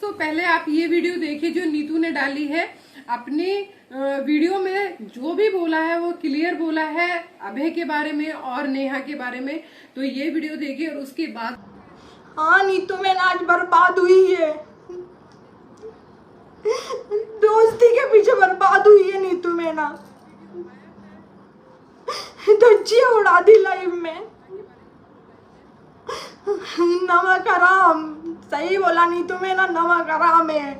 दोस्तों पहले आप ये वीडियो देखिए जो नीतू ने डाली है। अपने वीडियो में जो भी बोला है वो क्लियर बोला है अभय के बारे में और नेहा के बारे में। तो ये वीडियो देखिए और उसके बाद हाँ नीतू में आज बर्बाद हुई है, दोस्ती के पीछे बर्बाद हुई है नीतू में ना, धज्जियां उड़ा दी लाइफ में। नमक हराम, सही बोला नीतू में ना, नमक हराम है।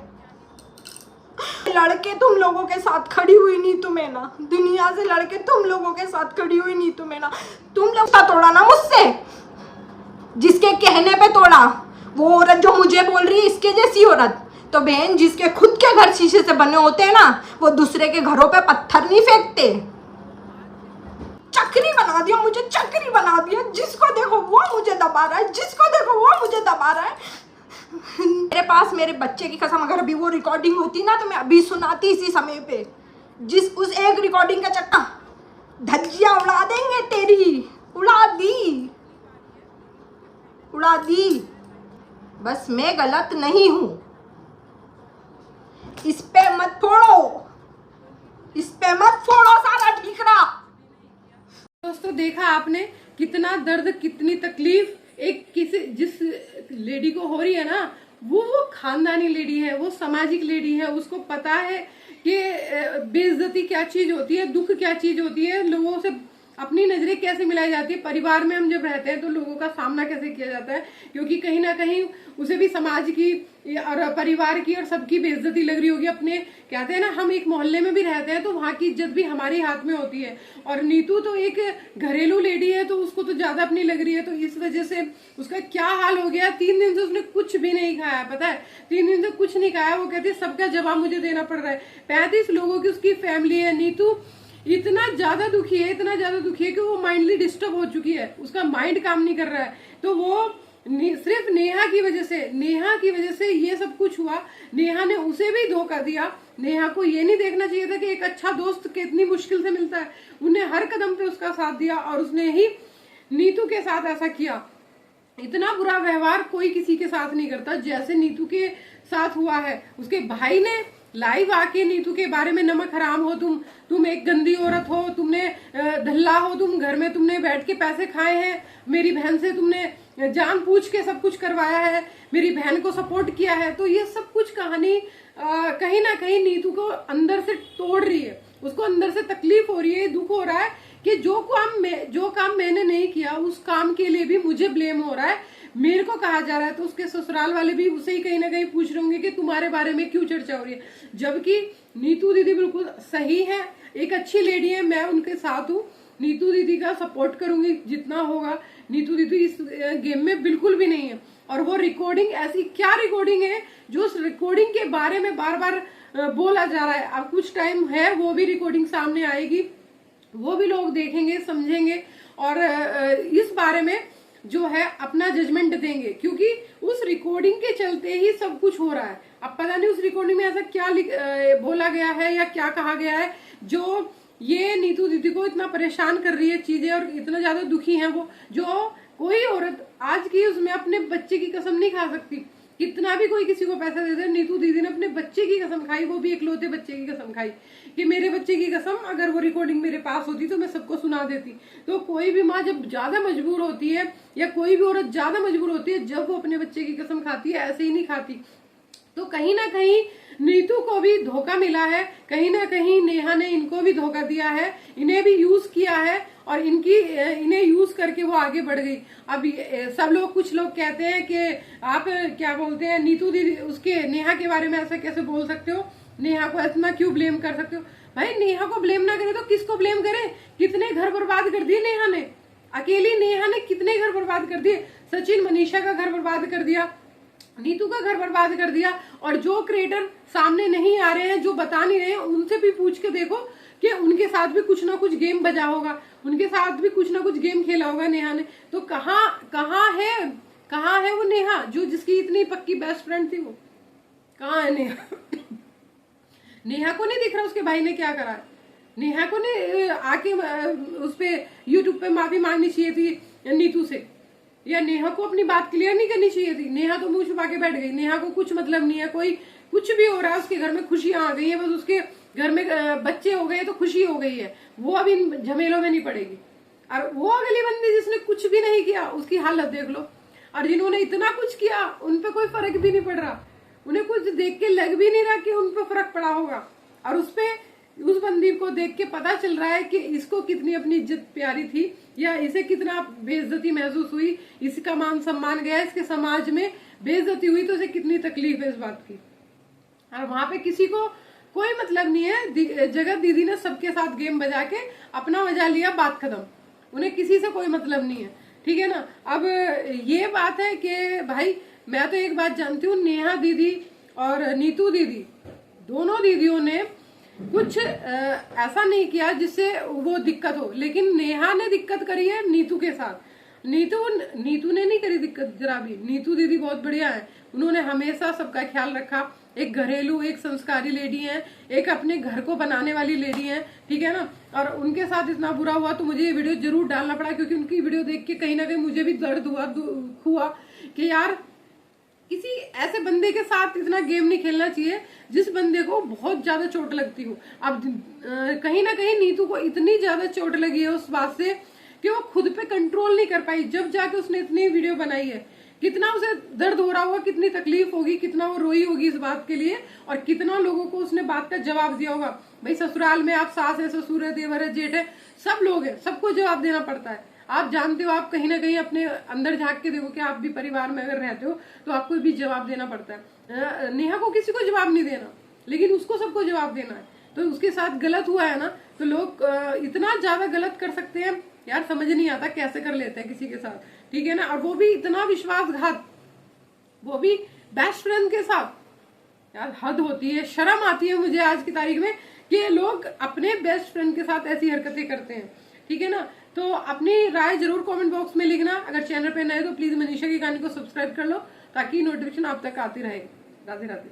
लड़के तुम लोगों के साथ खड़ी हुई नीतू में ना, दुनिया से लड़के तुम लोगों के साथ खड़ी हुई नीतू में ना। तुम लोग का तोड़ा ना मुझसे, जिसके कहने पे तोड़ा। वो औरत जो मुझे बोल रही है इसके जैसी औरत, तो बहन जिसके खुद के घर शीशे से बने होते हैं ना, वो दूसरे के घरों पे पत्थर नहीं फेंकते। चक्री बना दिया मुझे, चक्री बना दिया। जिसको देखो वो मुझे दबा रहा है, जिसको देखो वो मुझे दबा रहा है। मेरे पास मेरे बच्चे की कसम अगर अभी वो रिकॉर्डिंग होती ना तो मैं अभी सुनाती इसी समय पे। जिस उस एक रिकॉर्डिंग का चक्का धज्जियां उड़ा देंगे तेरी। उड़ा दी, उड़ा दी। बस मैं गलत नहीं हूं, इस पे मत फोड़ो, इस पे मत फोड़ो सारा ठीकरा। दोस्तों देखा आपने कितना दर्द, कितनी तकलीफ एक किसी जिस लेडी को हो रही है ना, वो खानदानी लेडी है, वो सामाजिक लेडी है। उसको पता है कि बेइज्जती क्या चीज होती है, दुख क्या चीज होती है, लोगों से अपनी नजरें कैसे मिलाई जाती है। परिवार में हम जब रहते हैं तो लोगों का सामना कैसे किया जाता है, क्योंकि कहीं ना कहीं उसे भी समाज की और परिवार की और सबकी बेइज्जती लग रही होगी। अपने कहते हैं ना, हम एक मोहल्ले में भी रहते हैं तो वहां की इज्जत भी हमारे हाथ में होती है। और नीतू तो एक घरेलू लेडी है तो उसको तो ज्यादा अपनी लग रही है, तो इस वजह से उसका क्या हाल हो गया। 3 दिन से उसने कुछ भी नहीं खाया, पता है, 3 दिन से कुछ नहीं खाया। वो कहती है सबका जवाब मुझे देना पड़ रहा है। 35 लोगों की उसकी फैमिली है। नीतू इतना ज्यादा दुखी है, इतना ज्यादा दुखी है कि वो माइंडली डिस्टर्ब हो चुकी है, उसका माइंड काम नहीं कर रहा है। तो वो सिर्फ नेहा की वजह से ये सब कुछ हुआ। नेहा ने उसे भी धोखा दिया। नेहा को ये नहीं देखना चाहिए था कि एक अच्छा दोस्त कितनी मुश्किल से मिलता है। उन्हें हर कदम पे उसका साथ दिया और उसने ही नीतू के साथ ऐसा किया। इतना बुरा व्यवहार कोई किसी के साथ नहीं करता जैसे नीतू के साथ हुआ है। उसके भाई ने लाइव आके नीतू के बारे में, नमक हराम हो तुम एक गंदी औरत हो, तुमने धल्ला हो, तुम घर में तुमने बैठ के पैसे खाए हैं, मेरी बहन से तुमने जान पूछ के सब कुछ करवाया है, मेरी बहन को सपोर्ट किया है। तो ये सब कुछ कहानी कहीं ना कहीं नीतू को अंदर से तोड़ रही है। उसको अंदर से तकलीफ हो रही है, दुख हो रहा है कि जो काम मैंने नहीं किया उस काम के लिए भी मुझे ब्लेम हो रहा है, मेरे को कहा जा रहा है। तो उसके ससुराल वाले भी उसे ही कहीं ना कहीं पूछ रहे होंगे कि तुम्हारे बारे में क्यों चर्चा हो रही है, जबकि नीतू दीदी बिल्कुल सही है, एक अच्छी लेडी है। मैं उनके साथ हूँ, नीतू दीदी का सपोर्ट करूंगी जितना होगा। नीतू दीदी इस गेम में बिल्कुल भी नहीं है। और वो रिकॉर्डिंग, ऐसी क्या रिकॉर्डिंग है जो उस रिकॉर्डिंग के बारे में बार बार बोला जा रहा है। अब कुछ टाइम है, वो भी रिकॉर्डिंग सामने आएगी, वो भी लोग देखेंगे, समझेंगे और इस बारे में जो है अपना जजमेंट देंगे, क्योंकि उस रिकॉर्डिंग के चलते ही सब कुछ हो रहा है। अब पता नहीं उस रिकॉर्डिंग में ऐसा क्या बोला गया है या क्या कहा गया है जो ये नीतू दीदी को इतना परेशान कर रही है चीजें, और इतना ज्यादा दुखी है वो। जो कोई औरत आज की उसमें अपने बच्चे की कसम नहीं खा सकती, कितना भी कोई किसी को पैसा दे दे। नीतू दीदी ने अपने बच्चे की कसम खाई, वो भी इकलौते बच्चे की कसम खाई कि मेरे बच्चे की कसम अगर वो रिकॉर्डिंग मेरे पास होती तो मैं सबको सुना देती। तो कोई भी माँ जब ज्यादा मजबूर होती है या कोई भी औरत ज्यादा मजबूर होती है, जब वो अपने बच्चे की कसम खाती है, ऐसे ही नहीं खाती। तो कहीं ना कहीं नीतू को भी धोखा मिला है, कहीं ना कहीं नेहा ने इनको भी धोखा दिया है, इन्हें भी यूज किया है और इन्हें यूज करके वो आगे बढ़ गई। अब सब लोग, कुछ लोग कहते हैं कि आप क्या बोलते हैं, नीतू दीदी उसके नेहा के बारे में ऐसा कैसे बोल सकते हो, नेहा को इतना क्यों ब्लेम कर सकते हो। भाई नेहा को ब्लेम ना करे तो किसको ब्लेम करे। कितने घर बर्बाद कर दिए नेहा ने, अकेली नेहा ने कितने घर बर्बाद कर दिए। सचिन मनीषा का घर बर्बाद कर दिया, नीतू का घर बर्बाद कर दिया। और जो क्रिएटर सामने नहीं आ रहे हैं, जो बता नहीं रहे हैं, उनसे भी पूछ के देखो कि उनके साथ भी कुछ ना कुछ गेम बजा होगा, उनके साथ भी कुछ ना कुछ गेम खेला होगा नेहा ने। तो कहाँ है वो नेहा जो जिसकी इतनी पक्की बेस्ट फ्रेंड थी, वो कहाँ है नेहा। नेहा को नहीं दिख रहा उसके भाई ने क्या करा है। नेहा को ने आके उस पे यूट्यूब पे माफी मांगनी चाहिए थी नीतू से या नेहा को अपनी बात क्लियर नहीं करनी चाहिए थी? नेहा तो मुंह छुपा के बैठ गई, नेहा को कुछ मतलब नहीं है, कोई कुछ भी हो रहा है उसके घर में खुशियां आ गई है, बस उसके घर में बच्चे हो गए तो खुशी हो गई है, वो अब इन झमेलों में नहीं पड़ेगी। और वो अगली बंदी जिसने कुछ भी नहीं किया उसकी हालत देख लो, और जिन्होंने इतना कुछ किया उन पे कोई फर्क भी नहीं पड़ रहा, उन्हें कुछ देख के लग भी नहीं रहा कि उन पे फर्क पड़ा होगा। और उस बंदी को देख के पता चल रहा है कि इसको कितनी अपनी इज्जत प्यारी थी, या इसे कितना बेइज्जती महसूस हुई, इसका मान सम्मान गया, इसके समाज में बेइज्जती हुई, तो इसे कितनी तकलीफ है इस बात की। और वहां पे किसी को कोई मतलब नहीं है, जगत दीदी ने सबके साथ गेम बजा के अपना मजा लिया, बात खत्म, उन्हें किसी से कोई मतलब नहीं है, ठीक है ना। अब ये बात है कि भाई मैं तो एक बात जानती हूँ, नेहा दीदी और नीतू दीदी दोनों दीदियों ने कुछ ऐसा नहीं किया जिससे वो दिक्कत हो, लेकिन नेहा ने दिक्कत करी है नीतू के साथ। नीतू ने नहीं करी दिक्कत जरा भी, नीतू दीदी बहुत बढ़िया है, उन्होंने हमेशा सबका ख्याल रखा, एक घरेलू, एक संस्कारी लेडी है, एक अपने घर को बनाने वाली लेडी है, ठीक है ना। और उनके साथ इतना बुरा हुआ तो मुझे ये वीडियो जरूर डालना पड़ा, क्योंकि उनकी वीडियो देख के कहीं ना कहीं मुझे भी दर्द हुआ, दुख हुआ कि यार किसी ऐसे बंदे के साथ इतना गेम नहीं खेलना चाहिए जिस बंदे को बहुत ज्यादा चोट लगती हो। अब कहीं ना कहीं नीतू को इतनी ज्यादा चोट लगी है उस बात से कि वो खुद पे कंट्रोल नहीं कर पाई, जब जाके उसने इतनी वीडियो बनाई है, कितना उसे दर्द हो रहा होगा, कितनी तकलीफ होगी, कितना वो रोई होगी इस बात के लिए, और कितना लोगों को उसने बात का जवाब दिया होगा। भाई ससुराल में आप सास है, ससुर है, देवर है, जेठ है, सब लोग हैं, सबको जवाब देना पड़ता है। आप जानते हो, आप कहीं ना कहीं अपने अंदर झांक के देखो कि आप भी परिवार में अगर रहते हो तो आपको भी जवाब देना पड़ता है। नेहा को किसी को जवाब नहीं देना, लेकिन उसको सबको जवाब देना है, तो उसके साथ गलत हुआ है ना, तो लोग इतना ज्यादा गलत कर सकते हैं यार, समझ नहीं आता कैसे कर लेते हैं किसी के साथ, ठीक है ना। और वो भी इतना विश्वासघात, वो भी बेस्ट फ्रेंड के साथ, यार हद होती है, शर्म आती है मुझे आज की तारीख में कि लोग अपने बेस्ट फ्रेंड के साथ ऐसी हरकतें करते हैं, ठीक है ना। तो अपनी राय जरूर कमेंट बॉक्स में लिखना। अगर चैनल पे नए तो प्लीज मनीषा की कहानी को सब्सक्राइब कर लो ताकि नोटिफिकेशन आप तक आती रहेगी। राधे राधे।